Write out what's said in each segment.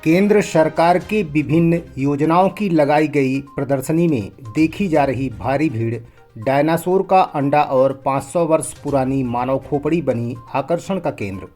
केंद्र सरकार की विभिन्न योजनाओं की लगाई गई प्रदर्शनी में देखी जा रही भारी भीड़ डायनासोर का अंडा और 500 वर्ष पुरानी मानव खोपड़ी बनी आकर्षण का केंद्र।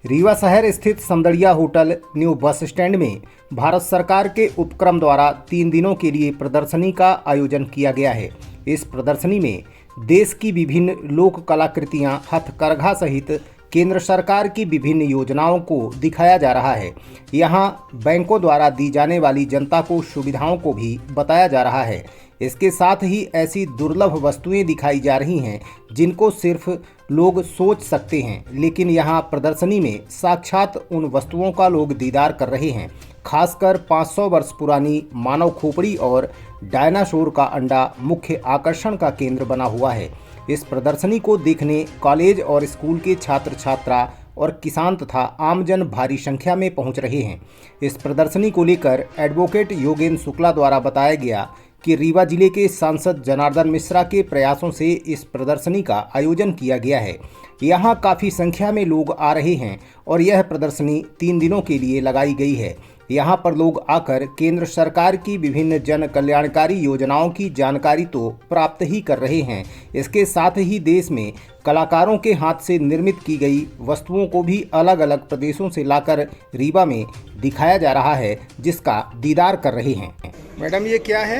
रीवा शहर स्थित Samdariya hotel new bus stand में भारत सरकार के उपक्रम द्वारा 3 दिनों के लिए प्रदर्शनी का आयोजन किया गया है। इस प्रदर्शनी में देश की विभिन्न लोक कलाकृतियाँ, हथकरघा सहित केंद्र सरकार की विभिन्न योजनाओं को दिखाया जा रहा है। यहाँ बैंकों द्वारा दी जाने वाली जनता को सुविधाओं को भी बताया जा रहा है। इसके साथ ही ऐसी दुर्लभ वस्तुएं दिखाई जा रही हैं जिनको सिर्फ लोग सोच सकते हैं, लेकिन यहाँ प्रदर्शनी में साक्षात उन वस्तुओं का लोग दीदार कर रहे हैं। खासकर 500 वर्ष पुरानी मानव खोपड़ी और डायनासोर का अंडा मुख्य आकर्षण का केंद्र बना हुआ है। इस प्रदर्शनी को देखने कॉलेज और स्कूल के छात्र छात्रा और किसान तथा आमजन भारी संख्या में पहुंच रहे हैं। इस प्रदर्शनी को लेकर एडवोकेट योगेंद्र शुक्ला द्वारा बताया गया कि रीवा जिले के सांसद जनार्दन मिश्रा के प्रयासों से इस प्रदर्शनी का आयोजन किया गया है। यहाँ काफ़ी संख्या में लोग आ रहे हैं और यह प्रदर्शनी 3 दिनों के लिए लगाई गई है। यहाँ पर लोग आकर केंद्र सरकार की विभिन्न जन कल्याणकारी योजनाओं की जानकारी तो प्राप्त ही कर रहे हैं, इसके साथ ही देश में कलाकारों के हाथ से निर्मित की गई वस्तुओं को भी अलग अलग प्रदेशों से लाकर रीवा में दिखाया जा रहा है, जिसका दीदार कर रहे हैं। मैडम, ये क्या है?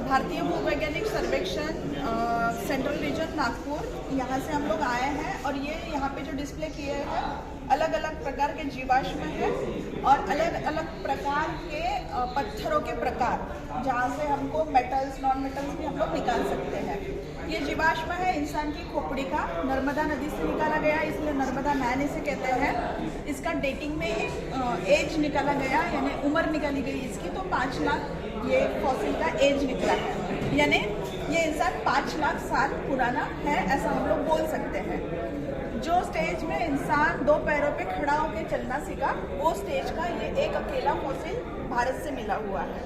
भारतीय भूवैज्ञानिक सर्वेक्षण सेंट्रल रीजन नागपुर, यहाँ से हम लोग आए हैं और ये यहाँ पे जो डिस्प्ले किए हैं अलग अलग प्रकार के जीवाश्म हैं और अलग अलग प्रकार के पत्थरों के प्रकार, जहाँ से हमको मेटल्स, नॉन मेटल्स भी हम लोग निकाल सकते हैं। ये जीवाश्म है इंसान की खोपड़ी का, नर्मदा नदी से निकाला गया, इसलिए नर्मदा मैन इसे कहते हैं। इसका डेटिंग में एज निकाला गया, यानी उम्र निकाली गई इसकी, तो 5 लाख ये फॉसिल का एज निकला है, यानी ये इंसान 5 लाख साल पुराना है, ऐसा हम लोग बोल सकते हैं। जो स्टेज में इंसान 2 पैरों पे खड़ा होकर चलना सीखा, वो स्टेज का ये एक अकेला फॉसिल भारत से मिला हुआ है।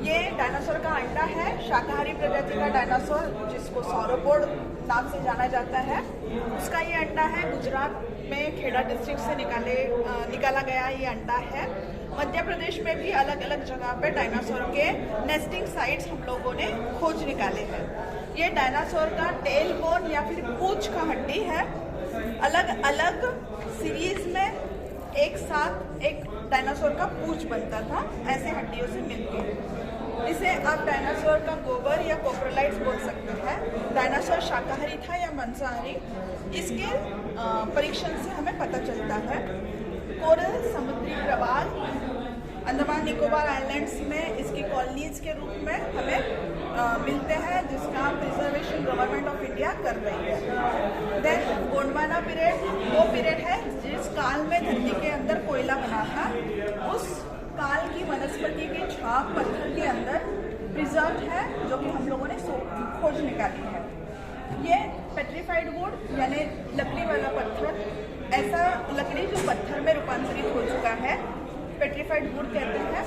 ये डायनासोर का अंडा है, शाकाहारी प्रजाति का डायनासोर जिसको सौरोपोड नाम से जाना जाता है, उसका ये अंडा है। गुजरात में खेड़ा डिस्ट्रिक्ट से निकाला गया ये अंडा है। मध्य प्रदेश में भी अलग अलग जगह पे डायनासोर के नेस्टिंग साइट्स हम लोगों ने खोज निकाले हैं। ये डायनासोर का टेल बोन या फिर पूंछ का हड्डी है। अलग अलग सीरीज में एक साथ एक डायनासोर का पूंछ बनता था, ऐसे हड्डियों से मिलकर। इसे आप डायनासोर का गोबर या कोप्रोलाइट्स बोल सकते हैं। डायनासोर शाकाहारी था या मांसाहारी, इसके परीक्षण से हमें पता चलता है। कोरल समुद्री प्रवाल अंडमान निकोबार आइलैंड्स में इसकी कॉलोनीज के रूप में हमें मिलते हैं, जिसका प्रिजर्वेशन गवर्नमेंट ऑफ इंडिया कर रही है। देन गोंडवाना पीरियड वो पीरियड है जिस काल में धरती के अंदर कोयला बना था, उस काल की वनस्पति की छाप पत्थर के अंदर प्रिजर्व है, जो कि हम लोगों ने खोज निकाली है। ये पेट्रीफाइड वुड यानी लकड़ी वाला पत्थर, ऐसा लकड़ी जो पत्थर में रूपांतरित हो चुका है, पेट्रीफाइड वुड कहते हैं।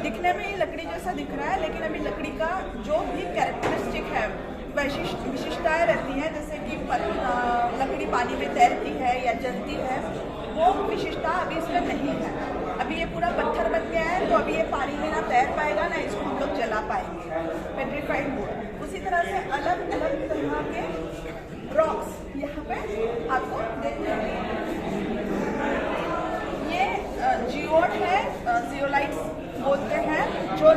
दिखने में ये लकड़ी जैसा दिख रहा है, लेकिन अभी लकड़ी का जो भी कैरेक्टरिस्टिक है, विशिष्टताएं रहती हैं, जैसे कि लकड़ी पानी में तैरती है या जलती है, वो विशिष्टता अभी इसमें नहीं है। अभी ये पूरा पत्थर बन गया है, तो अभी ये पानी में ना तैर पाएगा ना इसको हम लोग जला पाएंगे, पेट्रीफाइड वुड। उसी तरह से अलग अलग तरह के रॉक्स यहाँ पे आपको देखने मिलेंगे। ये जियोट है, जियोलाइट्स बोलते हैं, जो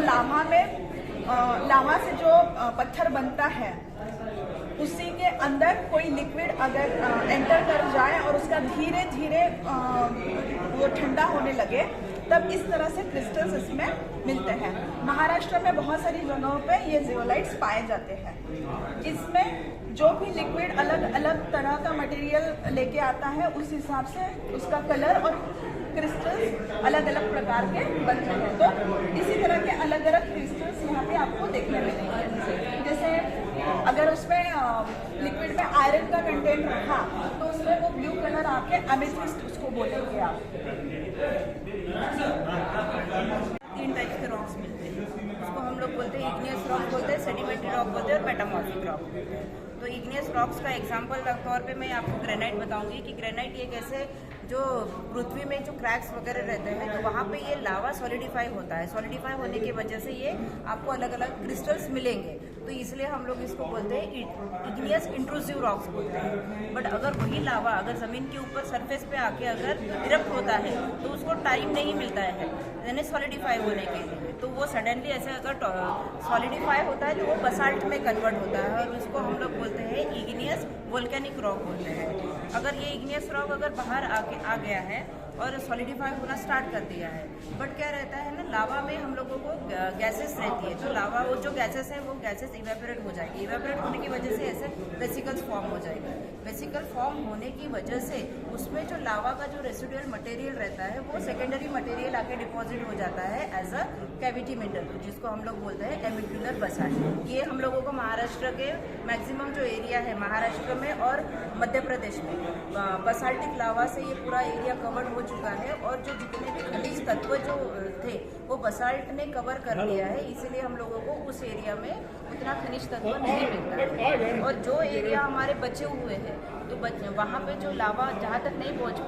लावा से जो पत्थर बनता है, उसी के अंदर कोई लिक्विड अगर एंटर कर जाए और उसका धीरे धीरे वो ठंडा होने लगे, तब इस तरह से क्रिस्टल्स इसमें मिलते हैं। महाराष्ट्र में बहुत सारी जगहों पे ये जियोलाइट्स पाए जाते हैं। इसमें जो भी लिक्विड अलग अलग तरह का मटेरियल लेके आता है, उस हिसाब से उसका कलर और क्रिस्टल्स अलग अलग प्रकार के बनते हैं। तो इसी तरह के अलग अलग क्रिस्टल्स यहाँ पे आपको देखने मिलेंगे। जैसे अगर उसमें लिक्विड में आयरन का कंटेंट रखा, तो उसमें वो ब्लू कलर आके एमेथिस्ट उसको बोलेंगे आप। 3 टाइप के रॉक्स मिलते हैं, उसको हम लोग बोलते हैं इग्नियस रॉक बोलते हैं, सेडिमेंट्री रॉक बोलते हैं और मेटामॉर्फिक रॉक बोलते हैं। तो इग्नियस रॉक्स का एग्जांपल के तौर पे मैं आपको ग्रेनाइट बताऊंगी कि ग्रेनाइट एक ऐसे जो पृथ्वी में जो क्रैक्स वगैरह रहते हैं तो वहाँ पे ये लावा सॉलिडिफाई होता है। सॉलिडिफाई होने की वजह से ये आपको अलग अलग क्रिस्टल्स मिलेंगे, तो इसलिए हम लोग इसको बोलते हैं इग्नियस इंट्रूसिव रॉक्स बोलते हैं। बट अगर वही लावा अगर ज़मीन के ऊपर सरफेस पे आके अगर इरप्ट होता है तो उसको टाइम नहीं मिलता है यानी सॉलिडिफाई होने के लिए, तो वो सडनली ऐसे अगर सॉलिडिफाई होता है तो वो बसाल्ट में कन्वर्ट होता है और उसको हम लोग बोलते हैं इग्नियस वोल्केनिक रॉक बोलते हैं। अगर ये इग्नियस रॉक अगर बाहर आ गया है और सॉलिडिफाई होना स्टार्ट कर दिया है, बट क्या रहता है ना, लावा में हम लोगों को गैसेस रहती है, जो लावा वो जो गैसेस है वो गैसेस इवेपोरेट हो जाएगी। इवेपोरेट होने की वजह से ऐसे वेसिकल्स फॉर्म हो जाएगी। वेसिकल फॉर्म होने की वजह से उसमें जो लावा का जो रेसिडुअल मटेरियल रहता है वो सेकेंडरी मटेरियल आके डिपॉजिट हो जाता है एज अ कैविटी मिनरल, जिसको हम लोग बोलते हैं एमिक्युलर बसाल्ट। ये हम लोगों को महाराष्ट्र के मैक्सिमम जो एरिया है महाराष्ट्र में और मध्य प्रदेश में बसाल्टिक लावा से ये पूरा एरिया कवर हो चुका है और जो जितने भी खनिज तत्व जो थे वो बसाल्ट ने कवर कर लिया है, इसीलिए हम लोगों को उस एरिया में उतना खनिज तत्व नहीं मिलता है। और जो एरिया हमारे बचे हुए हैं तो वहाँ पे जो लावा जहाँ तक नहीं पहुँच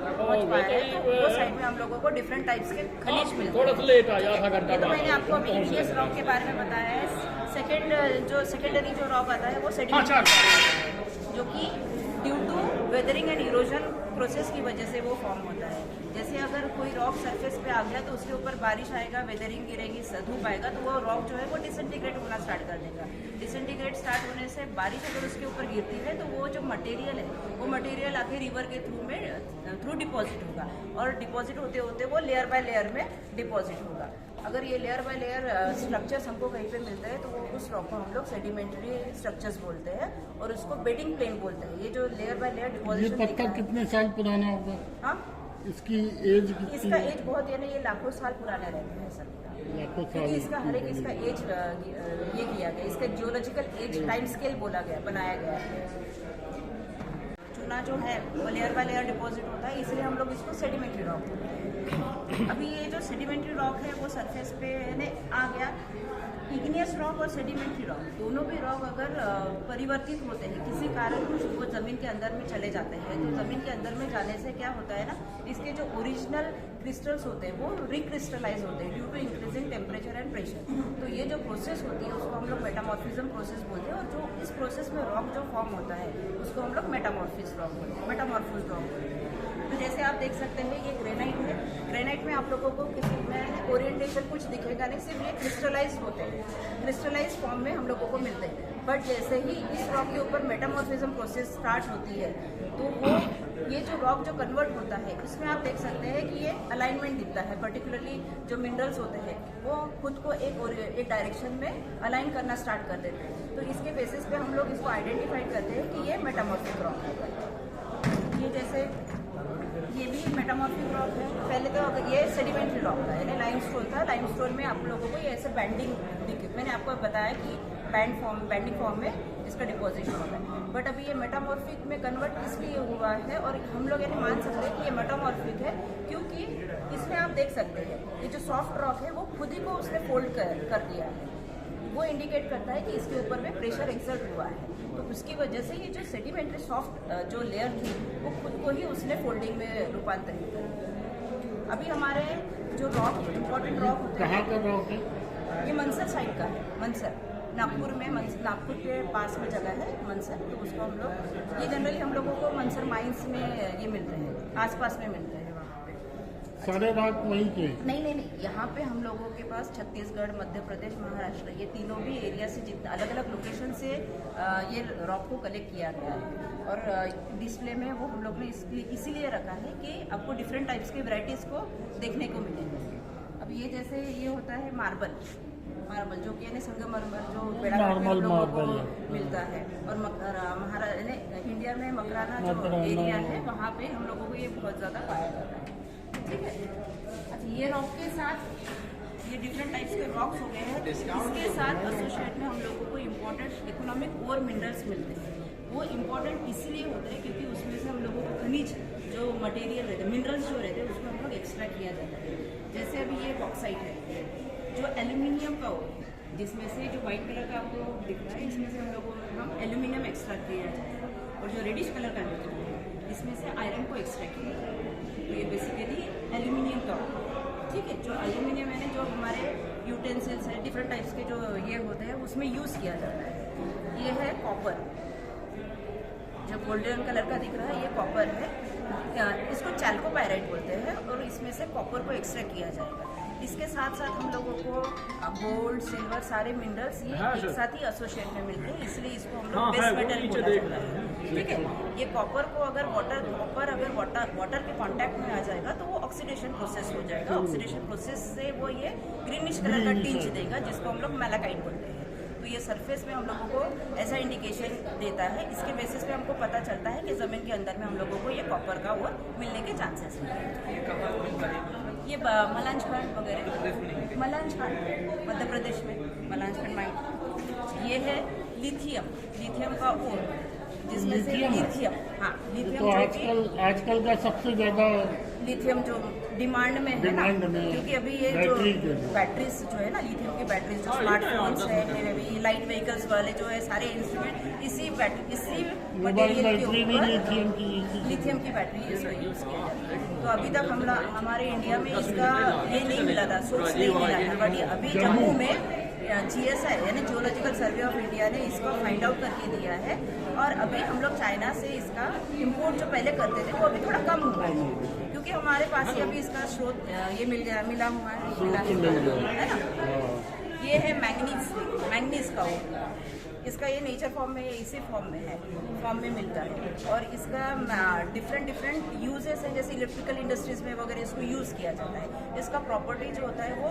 पाया है तो वो साइड में हम लोगों को डिफरेंट टाइप्स के खनिज मिलते हैं। ये तो मैंने आपको अभी इग्नियस रॉक के बारे में बताया है। जो सेकेंडरी जो रॉक आता है वो सेडिमेंट, जो कि due to weathering and erosion process की वजह से वो फॉर्म होता है। जैसे अगर कोई रॉक सरफेस पे आ गया तो उसके ऊपर बारिश आएगा, वेदरिंग गिरेगी, धूप आएगा तो वो रॉक जो है वो डिसइंटीग्रेट होना स्टार्ट कर देगा। डिसइंटीग्रेट स्टार्ट होने से बारिश अगर उसके ऊपर गिरती है तो वो जो मटेरियल है वो मटेरियल आके रिवर के थ्रू डिपॉजिट होगा और डिपॉजिट होते होते वो लेयर बाय लेयर में डिपॉजिट होगा। अगर ये लेयर बाय लेयर स्ट्रक्चर्स हमको कहीं पे मिलते हैं तो वो उस रॉक को हम लोग सेडिमेंट्री स्ट्रक्चर्स बोलते हैं और उसको बेडिंग प्लेन बोलते हैं। ये जो लेयर बाय लेयर डिपॉजिशन ये पत्थर कितने साल पुराना होगा? हाँ, इसकी एज कितनी? इसका एज बहुत यानी ये लाखों साल पुराने रहते हैं सर, क्योंकि इसका हर एक इसका एज ये किया गया, इसका जियोलॉजिकल एज टाइम स्केल बोला गया, बनाया गया है। चूना जो है वो लेयर बाय लेयर डिपॉजिट होता है, इसलिए हम लोग इसको सेडिमेंट्री रॉक बोलते हैं। अभी ये जो सेडिमेंट्री रॉक है वो सरफेस पे आ गया। इग्नियस रॉक और सेडिमेंट्री रॉक दोनों भी रॉक अगर परिवर्तित होते हैं किसी कारण वो ज़मीन के अंदर में चले जाते हैं तो ज़मीन के अंदर में जाने से क्या होता है ना, इसके जो ओरिजिनल क्रिस्टल्स होते हैं वो रिक्रिस्टलाइज होते हैं due to increasing temperature and pressure. तो ये जो प्रोसेस होती है उसको हम लोग मेटामॉर्फिज्म प्रोसेस बोलते हैं और जो इस प्रोसेस में रॉक जो फॉर्म होता है उसको हम लोग मेटामॉर्फिस रॉक बोलते हैं, मेटामॉर्फिस रॉक बोलते हैं। तो जैसे आप देख सकते हैं ये ग्रेनाइट है। ग्रेनाइट में आप लोगों को किसी में ओरिएंटेशन कुछ दिखेगा नहीं, सिर्फ ये क्रिस्टलाइज होते हैं, क्रिस्टलाइज फॉर्म में हम लोगों को मिलते हैं। बट जैसे ही इस रॉक के ऊपर मेटामॉर्फिज्म प्रोसेस स्टार्ट होती है तो वो ये जो रॉक जो कन्वर्ट होता है इसमें आप देख सकते हैं कि ये अलाइनमेंट दिखता है। पर्टिकुलरली जो मिनरल्स होते हैं वो खुद को एक डायरेक्शन में अलाइन करना स्टार्ट कर देते हैं। तो इसके बेसिस पे हम लोग इसको आइडेंटिफाई करते हैं कि ये मेटामॉर्फिक रॉक है। ये जैसे ये भी मेटामॉर्फिक रॉक है। पहले तो अगर ये सेडिमेंट्री रॉक था यानी लाइमस्टोन था, लाइमस्टोन में आप लोगों को ये ऐसे बैंडिंग दिखे, मैंने आपको बताया कि बैंडिंग फॉर्म में इसका डिपोजिशन होता है। बट अभी ये मेटामॉर्फिक में कन्वर्ट इसलिए हुआ है और हम लोग यानी मान सकते हैं कि ये मेटामॉर्फिक है क्योंकि इसमें आप देख सकते हैं ये जो सॉफ्ट रॉक है वो खुद ही को उसने फोल्ड कर दिया है। वो इंडिकेट करता है कि इसके ऊपर में प्रेशर एक्सर्ट हुआ है, तो उसकी वजह से ये जो सेडिमेंट्री सॉफ्ट जो लेयर थी वो खुद को ही उसने फोल्डिंग में रूपांतरित कर। अभी हमारे जो रॉक इम्पोर्टेंट रॉक होते हैं, कहाँ का रॉक है? ये मनसर साइड का है, मनसर नागपुर में, नागपुर के पास में जगह है मनसर। तो उसको हम लोग ये जनरली हम लोगों को मनसर माइंस में ये मिलते हैं, आसपास में मिलते हैं। सारे रॉक वहीं के? नहीं, यहाँ पे हम लोगों के पास छत्तीसगढ़, मध्य प्रदेश, महाराष्ट्र ये तीनों भी एरिया से जितने अलग अलग लोकेशन से ये रॉक को कलेक्ट किया गया है और डिस्प्ले में वो हम लोग ने इसीलिए रखा है कि आपको डिफरेंट टाइप्स के वैरायटीज़ को देखने को मिलेंगे। अब ये जैसे ये होता है मार्बल जो कि यानी संगमरमर जो बेड़ाघाट में हम लोगों को मिलता है और महाराष्ट्र इंडिया में मकराना जो एरिया है वहाँ पे हम लोगों को ये बहुत ज़्यादा पाया जाता है। ठीक है। अच्छा, ये रॉक के साथ ये डिफरेंट टाइप्स के रॉक्स हो गए हैं, इसके साथ एसोसिएट में हम लोगों को इम्पोर्टेंट इकोनॉमिक और मिनरल्स मिलते हैं। वो इम्पोर्टेंट इसलिए होते हैं क्योंकि उसमें से हम लोगों को खनिज जो मटेरियल रहते हैं, मिनरल्स जो रहते हैं उसको हम लोग एक्सट्रैक्ट किया जाता है। जैसे अभी ये बॉक्साइट है जो एल्यूमिनियम का हो, जिसमें से जो व्हाइट कलर का आपको दिख रहा है इसमें से हम लोगों को हम एल्यूमिनियम एक्सट्रैक्ट किया जाता है और जो रेडिश कलर का है इसमें से आयरन को एक्सट्रैक्ट किया जाता है। तो ठीक है। जो एल्यूमिनियम है ना, जो हमारे यूटेंसिल्स हैं, डिफरेंट टाइप्स के जो ये होते हैं उसमें यूज़ किया जाता है। ये है कॉपर, जो गोल्डन कलर का दिख रहा है ये कॉपर है। इसको चैल्कोपाइराइट बोलते हैं और इसमें से कॉपर को एक्सट्रैक्ट किया जाएगा। इसके साथ साथ हम लोगों को गोल्ड, सिल्वर, सारे मिनरल्स ये एक साथ ही एसोसिएट में मिलते हैं, इसलिए इसको हम लोग बेस मेटल बोला जाता है। ठीक है। ये कॉपर को अगर वाटर के कांटेक्ट में आ जाएगा तो वो ऑक्सीडेशन प्रोसेस हो जाएगा। ऑक्सीडेशन प्रोसेस से वो ये ग्रीनिश कलर का टिंच देगा, जिसको हम लोग मैलाकाइट बोलते हैं। तो ये सरफेस में हम लोगों को ऐसा इंडिकेशन देता है। इसके बेसिस पे हमको पता चलता है कि ज़मीन के अंदर में हम लोगों को ये कॉपर का और मिलने के चांसेस हैं। ये मलांज खंड वगैरह, मलांज खंड मध्य प्रदेश में मलांज खंड माइन। ये है लिथियम का ओर, जिसमें से लिथियम, हाँ लिथियम तो आजकल का सबसे ज़्यादा लिथियम जो डिमांड में है ना, क्योंकि अभी ये जो बैटरीज जो है ना, लिथियम की बैटरीज जो स्मार्टफोन्स है, लाइट व्हीकल्स वाले जो है सारे इंस्ट्रूमेंट इसी मटेरियल के ऊपर लिथियम की बैटरी इसको यूज़ किया जाता है। तो अभी तक हमारे इंडिया में इसका ये नहीं मिला था, सोर्स नहीं मिला था, बट अभी जम्मू में GSI यानी जियोलॉजिकल सर्वे ऑफ इंडिया ने इसको फाइंड आउट करके दिया है। और अभी हम लोग चाइना से इसका इंपोर्ट जो पहले करते थे वो अभी थोड़ा कम हुआ है, क्योंकि हमारे पास ही अभी इसका स्रोत ये मिला हुआ है ना। ये है मैंगनीज का वो, इसका ये नेचर फॉर्म में इसी फॉर्म में मिलता है। और इसका डिफरेंट यूजेस हैं, जैसे इलेक्ट्रिकल इंडस्ट्रीज में वगैरह इसको यूज़ किया जाता है। इसका प्रॉपर्टी जो होता है वो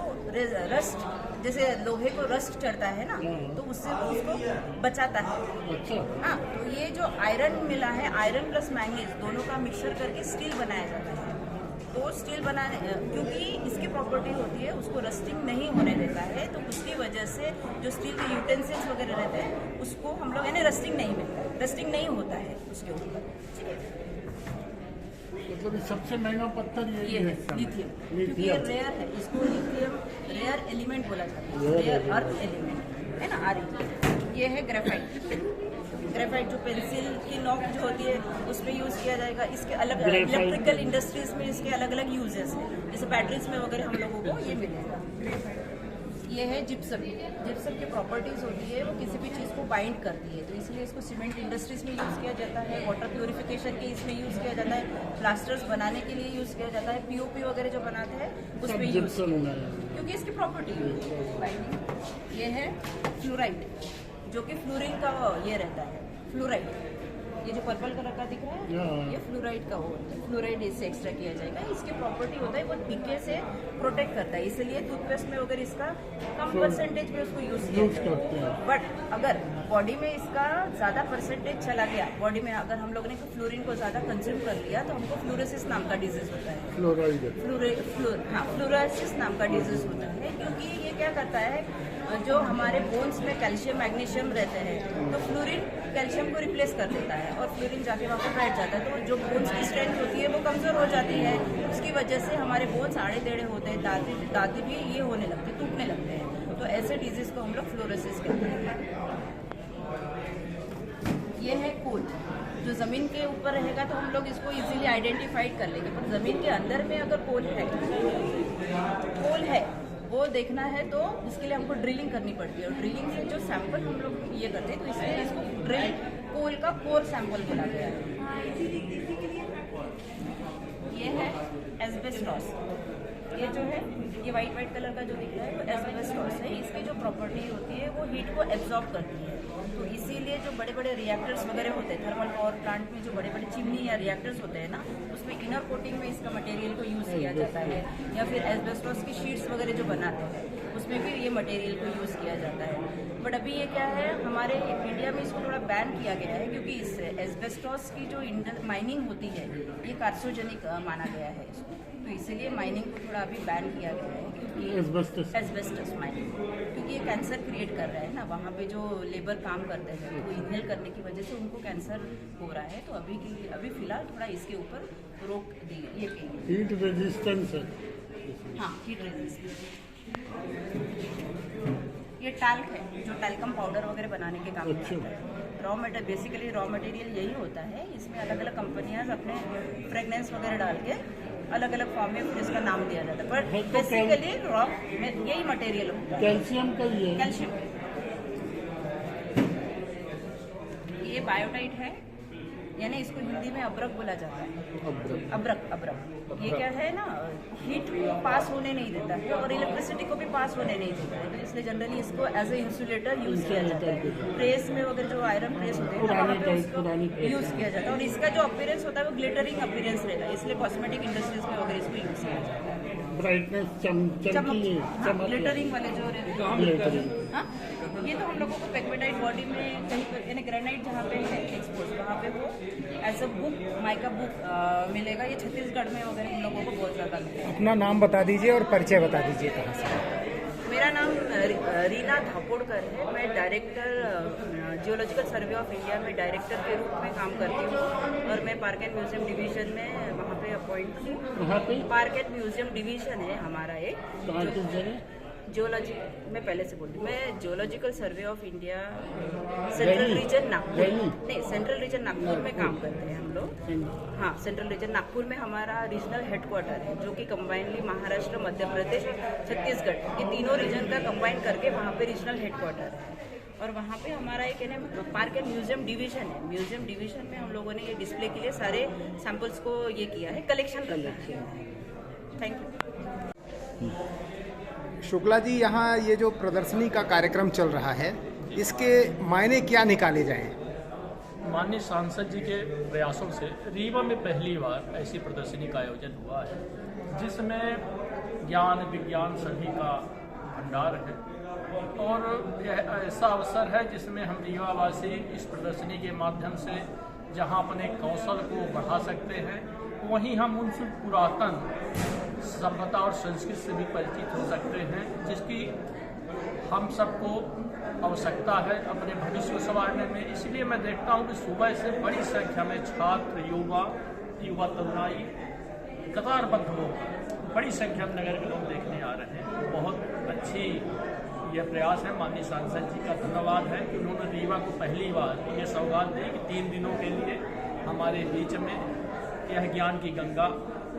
रस्ट, जैसे लोहे को रस्ट चढ़ता है ना, तो उससे वो उसको बचाता है। हाँ, तो ये जो आयरन मिला है, आयरन प्लस मैंगनीज दोनों का मिक्सचर करके स्टील बनाया जाता है। तो स्टील बनाने, क्योंकि इसकी प्रॉपर्टी होती है उसको रस्टिंग नहीं होने देता है, तो उसकी वजह से जो स्टील के यूटेंसिल्स वगैरह रहते हैं उसको हम लोग यानी रस्टिंग नहीं होता है उसके ऊपर। ठीक है। मतलब सबसे महंगा पत्थर ये है लिथियम, क्योंकि ये रेयर है, इसको लिथियम रेयर एलिमेंट बोला जाता है, रेयर अर्थ एलिमेंट है ना। ये है ग्रेफाइट जो पेंसिल की नोक जो होती है उसमें यूज़ किया जाएगा। इसके अलग इलेक्ट्रिकल इंडस्ट्रीज में इसके अलग अलग यूजेस हैं, जैसे बैटरीज में वगैरह हम लोगों को ये मिलेगा। ये है जिप्सम की प्रॉपर्टीज़ होती है वो किसी भी चीज़ को बाइंड करती है, तो इसलिए इसको सीमेंट इंडस्ट्रीज में यूज़ किया जाता है, वाटर प्योरिफिकेशन के इसमें यूज़ किया जाता है, प्लास्टर्स बनाने के लिए यूज़ किया जाता है, POP वगैरह जो बनाते हैं उसमें यूज़, क्योंकि इसकी प्रॉपर्टी बाइंडिंग। ये है फ्लोराइड, जो कि फ्लोरीन का ये रहता है, फ्लोराइड। ये जो पर्पल कलर का दिख रहा है ये फ्लोराइड का होता है, फ्लोराइड इससे एक्स्ट्रा किया जाएगा। इसकी प्रॉपर्टी होता है वो डीके से प्रोटेक्ट करता है, इसलिए टूथपेस्ट में अगर इसका कम परसेंटेज में उसको यूज़ करते हैं। बट अगर बॉडी में इसका ज़्यादा परसेंटेज चला गया, बॉडी में अगर हम लोगों ने फ्लोरीन को ज़्यादा कंज्यूम कर लिया तो हमको फ्लोरोसिस नाम का डिजीज होता है। फ्लोरोसिस नाम का डिजीज होता है, क्योंकि ये क्या करता है, जो हमारे बोन्स में कैल्शियम मैग्नीशियम रहते हैं तो फ्लोरीन कैल्शियम को रिप्लेस कर देता है और फ्लोरीन जाके वहाँ पर बैठ जाता है, तो जो बोन्स की स्ट्रेंथ होती है वो कमज़ोर हो जाती है। उसकी वजह से हमारे बोन्स आड़े टेढ़े होते हैं, दांत भी ये होने लगते हैं, टूटने लगते हैं। तो ऐसे डिजीज़ को हम लोग फ्लोरोसिस कहते हैं। ये है कोल, जो ज़मीन के ऊपर रहेगा तो हम लोग इसको इजीली आइडेंटिफाइड कर लेंगे, पर ज़मीन के अंदर में अगर कोल है वो देखना है तो उसके लिए हमको ड्रिलिंग करनी पड़ती है, और ड्रिलिंग से जो सैंपल हम लोग ये करते हैं तो इसलिए इसको कोल का कोर सैंपल बोला गया है। ये है एस्बेस्टॉस, ये जो है ये वाइट कलर का जो दिख रहा है वो एस्बेस्टॉस है। इसकी जो प्रॉपर्टी होती है वो हीट को एब्जॉर्ब करती है, तो इसीलिए जो बड़े बड़े रिएक्टर्स वगैरह होते हैं, थर्मल पावर प्लांट में जो बड़े बड़े चिमनी या रिएक्टर्स होते हैं ना, उसमें इनर कोटिंग में इसका मटेरियल को यूज़ किया जाता है, या फिर एस्बेस्टॉस की शीट्स वगैरह जो बनाते हैं उसमें भी ये मटेरियल को यूज़ किया जाता है। बट अभी ये क्या है, हमारे इंडिया में इसको थोड़ा बैन किया गया है, क्योंकि इस एस्बेस्टॉस की जो माइनिंग होती है ये कार्सिनोजेनिक माना गया है इसको, तो इसीलिए माइनिंग को थोड़ा अभी बैन किया गया है, क्योंकि एस्बेस्टस माइनिंग, क्योंकि ये कैंसर क्रिएट कर रहा है ना, वहाँ पे जो लेबर काम करते हैं वो इनहेल करने की वजह से उनको कैंसर हो रहा है। तो अभी फिलहाल थोड़ा इसके ऊपर रोक दी ये हीट रेजिस्टेंस है। हाँ, हीट रेजिस्टेंस। ये टैल्क है, जो टैल्कम पाउडर वगैरह बनाने के काम में आता है। बेसिकली रॉ मटेरियल यही होता है। इसमें अलग अलग कंपनियां अपने फ्रेगनेंस वगैरह डाल के अलग अलग फॉर्म में फिर इसका नाम दिया जाता है, पर तो बेसिकली रॉक में यही मटेरियल होता है। कैल्शियम का ही है। कैल्शियम, ये बायोटाइट है, यानी इसको हिंदी में अब्रक बोला जाता है। अब्रक ये क्या है ना, हीट को पास होने नहीं देता है और इलेक्ट्रिसिटी को भी पास होने नहीं देता है, तो इसलिए जनरली इसको एज ए इंसुलेटर यूज किया जाता है। प्रेस में वगैरह जो आयरन प्रेस होते हैं वहाँ पे उसको यूज किया जाता है, और इसका जो अपीयरेंस होता है वो ग्लिटरिंग अपीयरेंस रहता है, इसलिए कॉस्मेटिक इंडस्ट्रीज में वगैरह इसको यूज किया जाता है। ब्राइटनेस चमक ग्लिटरिंग वाले जो रहते हैं, हाँ, ये तो हम लोगों को पेगमेटाइट बॉडी में कहीं पर यानी ग्रेनाइट जहाँ पे है एक्सपोज, वहाँ पे वो as a book mica book मिलेगा। ये छत्तीसगढ़ में वगैरह हम लोगों को बहुत ज़्यादा मिलेगा। अपना नाम बता दीजिए और परिचय बता दीजिए कहाँ से। मेरा नाम रीना धापोड़कर है, मैं director geological survey of India में डायरेक्टर के रूप में काम करती हूँ, और मैं पार्क एंड म्यूजियम डिवीजन में वहाँ पे अपॉइंट हूँ। पार्क एंड म्यूजियम डिवीजन है हमारा एक जियोलॉजी, मैं पहले से बोलती हूँ, मैं geological survey of India central region Nagpur, नहीं सेंट्रल रीजन नागपुर में काम करते हैं हम लोग। हाँ, सेंट्रल रीजन नागपुर में हमारा रीजनल हेडक्वार्टर है, जो कि कंबाइनली महाराष्ट्र, मध्य प्रदेश और छत्तीसगढ़ ये तीनों रीजन का कंबाइन करके वहाँ पे रीजनल हेडक्वार्टर है। और वहाँ पे हमारा एक है ना पार्क एंड म्यूजियम डिवीजन है। म्यूजियम डिवीजन में हम लोगों ने ये डिस्प्ले के लिए सारे सैंपल्स को ये किया है, कलेक्शन कर लिया है। Thank you. शुक्ला जी, यहाँ ये जो प्रदर्शनी का कार्यक्रम चल रहा है, इसके मायने क्या निकाले जाएं? माननीय सांसद जी के प्रयासों से रीवा में पहली बार ऐसी प्रदर्शनी का आयोजन हुआ है, जिसमें ज्ञान विज्ञान सभी का भंडार है, और यह ऐसा अवसर है जिसमें हम रीवावासी इस प्रदर्शनी के माध्यम से जहां अपने कौशल को बढ़ा सकते हैं, वहीं हम उनसे पुरातन सभ्यता और संस्कृति से भी परिचित हो सकते हैं, जिसकी हम सबको आवश्यकता है अपने भविष्य को संवारने में। इसलिए मैं देखता हूं कि सुबह से बड़ी संख्या में छात्र, युवा तरुणाई कतारबद्ध होकर बड़ी संख्या में नगर के लोग देखने आ रहे हैं। बहुत अच्छी यह प्रयास है, माननीय सांसद जी का धन्यवाद है कि उन्होंने रीवा को पहली बार ये सौगात दी कि 3 दिनों के लिए हमारे बीच में यह ज्ञान की गंगा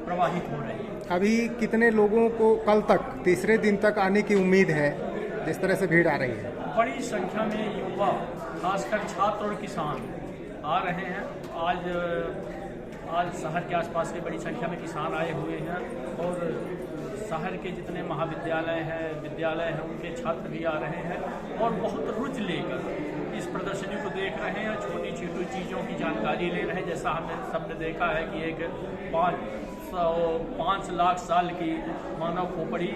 प्रवाहित हो रही है। अभी कितने लोगों को कल तक, तीसरे दिन तक आने की उम्मीद है, जिस तरह से भीड़ आ रही है? बड़ी संख्या में युवा, खासकर छात्र और किसान आ रहे हैं। आज शहर के आसपास के बड़ी संख्या में किसान आए हुए हैं, और शहर के जितने महाविद्यालय हैं, विद्यालय हैं, उनके छात्र भी आ रहे हैं और बहुत रुचि लेकर इस प्रदर्शनी को देख रहे हैं, छोटी छोटी चीज़ों की जानकारी ले रहे हैं। जैसा हमने सबने देखा है कि एक 5 लाख साल की मानव खोपड़ी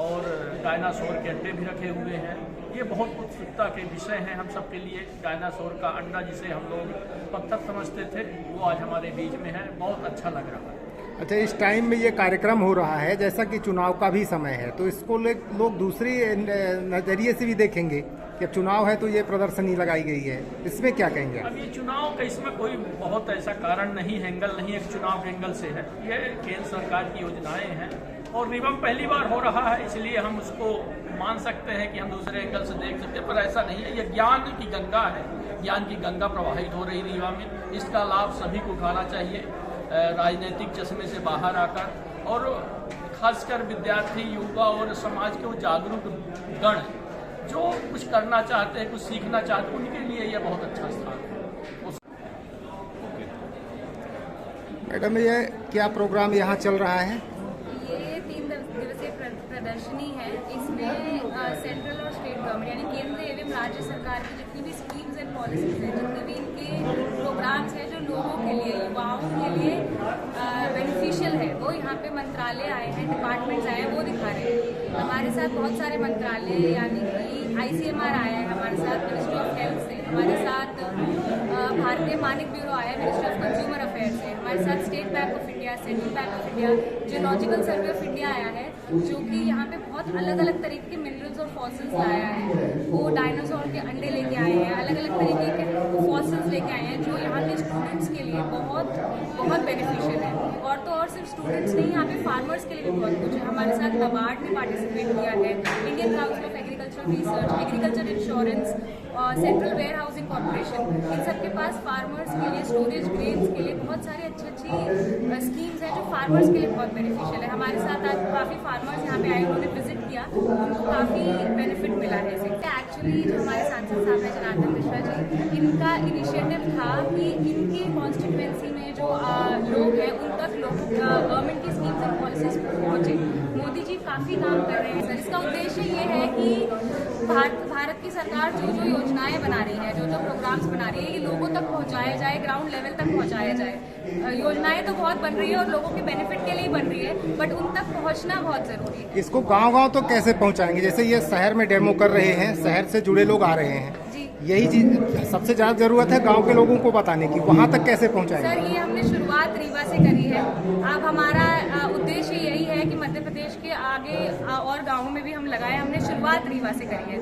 और डायनासोर के अंडे भी रखे हुए हैं। ये बहुत उत्सुकता के विषय हैं हम सब के लिए। डायनासोर का अंडा, जिसे हम लोग पत्थर समझते थे, वो आज हमारे बीच में है। बहुत अच्छा लग रहा है। अच्छा, इस टाइम में ये कार्यक्रम हो रहा है, जैसा कि चुनाव का भी समय है, तो इसको लोग दूसरी नज़रिए से भी देखेंगे कि अब चुनाव है तो ये प्रदर्शनी लगाई गई है, इसमें क्या कहेंगे? अब ये चुनाव का इसमें कोई बहुत ऐसा कारण नहीं है, एंगल नहीं है कि चुनाव के एंगल से है। ये केंद्र सरकार की योजनाएं हैं और रीवा में पहली बार हो रहा है, इसलिए हम उसको मान सकते हैं कि हम दूसरे एंगल से देख सकते हैं, पर ऐसा नहीं है। ये ज्ञान की गंगा है, ज्ञान की गंगा प्रवाहित हो रही रीवा में। इसका लाभ सभी को उठाना चाहिए, राजनीतिक चश्मे से बाहर आकर, और खासकर विद्यार्थी, युवा और समाज के वो जागरूक गण जो कुछ करना चाहते हैं, कुछ सीखना चाहते हैं, उनके लिए यह बहुत अच्छा स्थान है। मैडम, ये क्या प्रोग्राम यहाँ चल रहा है? ये 3 दिवसीय प्रदर्शनी है। इसमें सेंट्रल और स्टेट गवर्नमेंट यानी केंद्र एवं राज्य सरकार की जितनी भी स्कीम्स एंड पॉलिसीज हैं, जितने भी इनके प्रोग्राम्स हैं जो लोगों के लिए, युवाओं के लिए बेनिफिशियल है, वो यहाँ पे मंत्रालय आए हैं, डिपार्टमेंट्स आए हैं, वो दिखा रहे हैं। हमारे साथ बहुत सारे मंत्रालय यानी कि ICMR आया है हमारे साथ, मिनिस्ट्री ऑफ हेल्थ से हमारे साथ, भारतीय मानक ब्यूरो आया है मिनिस्ट्री ऑफ कंज्यूमर अफेयर्स से हमारे साथ, state bank of India, central bank of India, geological survey of India आया है, जो कि यहाँ पे बहुत अलग अलग तरीके के मिनरल्स और फॉसिल्स लाया है। वो डायनासोर के अंडे लेके आए हैं, अलग अलग तरीके के फॉसिल्स लेके आए हैं, जो यहाँ के स्टूडेंट्स के लिए बहुत बहुत बेनिफिशियल है। और तो और सिर्फ स्टूडेंट्स नहीं, यहाँ पे फार्मर्स के लिए भी बहुत कुछ है। हमारे साथ नाबार्ड ने पार्टिसिपेट किया है, Indian council of agricultural research, agriculture insurance, central warehousing corporation, इन सब के पास फार्मर्स के लिए, स्टोरेज ग्रेन्स के लिए बहुत सारी अच्छी स्कीम्स हैं जो फार्मर्स के लिए बहुत बेनिफिशियल है। हमारे साथ आज काफ़ी फार्मर्स यहाँ पे आए, उन्होंने विजिट किया, उनको काफ़ी बेनिफिट मिला है इससे। एक्चुअली जो हमारे सांसद साहब हैं जनार्दन मिश्रा जी, इनका इनिशिएटिव था कि इनके कॉन्स्टिट्यूएंसी में जो लोग हैं उन तक गवर्नमेंट की स्कीम्स एंड पॉलिसीज पहुँचे। मोदी जी काफ़ी काम कर रहे हैं सर। इसका उद्देश्य ये है कि भारत की सरकार जो जो योजनाएं बना रही है, जो जो प्रोग्राम्स बना रही है, ये लोगों तक पहुंचाया जाए, ग्राउंड लेवल तक पहुंचाया जाए। योजनाएं तो बहुत बन रही है और लोगों के बेनिफिट के लिए बन रही है, बट उन तक पहुंचना बहुत जरूरी है। इसको गांव-गांव तो कैसे पहुंचाएंगे? जैसे ये शहर में डेमो कर रहे हैं, शहर से जुड़े लोग आ रहे हैं, यही चीज सबसे ज्यादा जरूरत है गांव के लोगों को बताने की, वहां तक कैसे पहुंचाएंगे? सर, ये हमने शुरुआत रीवा से करी है। अब हमारा उद्देश्य यही है कि मध्य प्रदेश के आगे और गाँवों में भी हम लगाए। हमने शुरुआत रीवा से करी है।